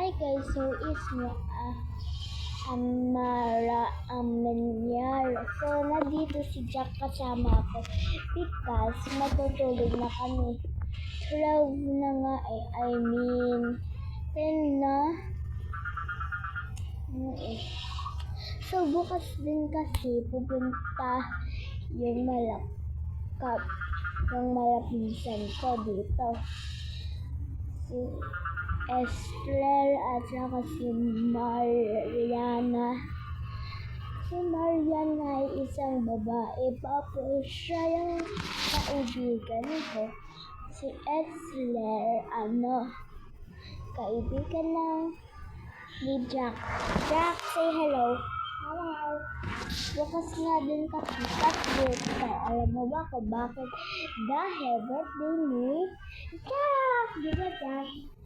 Hi guys, so it's me, Amara Amenyar. So, nandito si Jack kasama ako because matutulog na kami. 12 na nga eh, I mean 10 na. So, bukas din kasi pupunta yung malapinsan ko dito. Si Esther at saka si Mariana. Si Mariana ay isang babae, tapos siya yung kaibigan ko. Si Esther, kaibigan ng ni Jack. Jack, say hello. Hello. Bukas nga din kasi birthday. Alam mo ba kung bakit? Dahil birthday ni Jack. Di ba, Jack?